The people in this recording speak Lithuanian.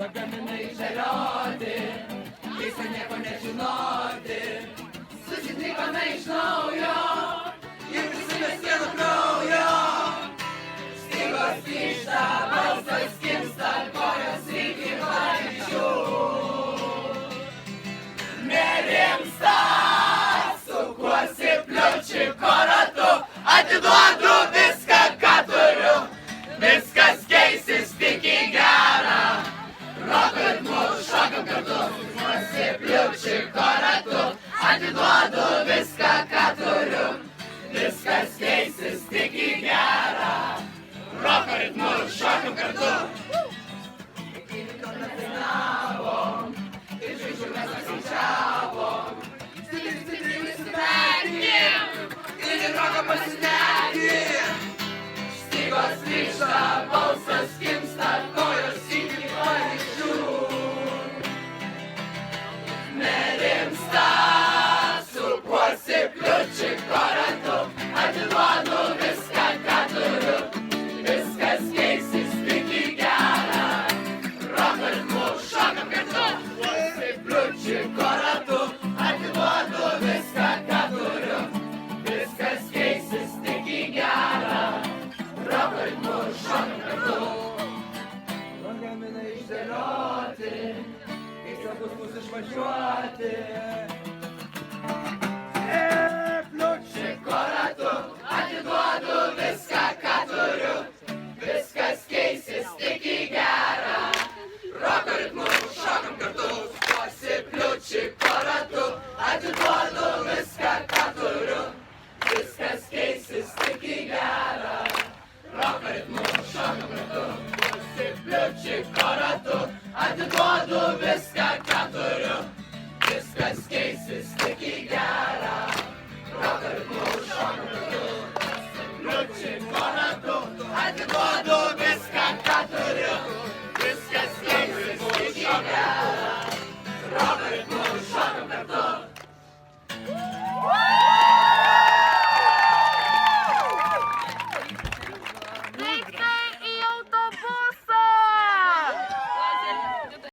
lagaminai išdėlioti, keista nieko nežinoti, susitikome iš naujo ir visi mes vieno kraujo. Stygos grįžta, balsas kimsta, kojos iki pavyzdžių. Nerimsta, sukuosi pliučiko ratu, atiduodu viską, ką turiu. Viskas keisis tik į gerą. Roko ritmu šokam kartu, sukuosi pliučiko ratu, atiduodu viską, ką turiu. Viskas keisis tik į gerą. Roko ritmu šokam kartu. Ir žvaigždžių mes paskaičiavom, stipriai įsivedėm ir į roką pasitekėm. Stygos grįžta, balsas kimsta, kojos iki pavyzdžių. Nerimsta, sukuosi pliučiko ratu, atiduodu viską, ką turiu. Viskas keisis tik į gerą. Roko ritmu šokam kartu, pliučiko ratu, atiduodu viską, ką turiu. Viskas keisis tik į gerą. Roko ritmu šokam kartu. Lagaminai išdėlioti, keista bus mūsų išvažiuoti. Pliučiko ratu, atiduodu viską, ką turiu. Viskas keisis tik į gerą. Roko ritmu šokam kartu, sukuosi pliučiko ratu, atiduodu viską, ką turiu. Viskas keisis tik į gerą. Roko ritmu šokam kartu, sukuosi pliučiko ratu, atiduodu viską,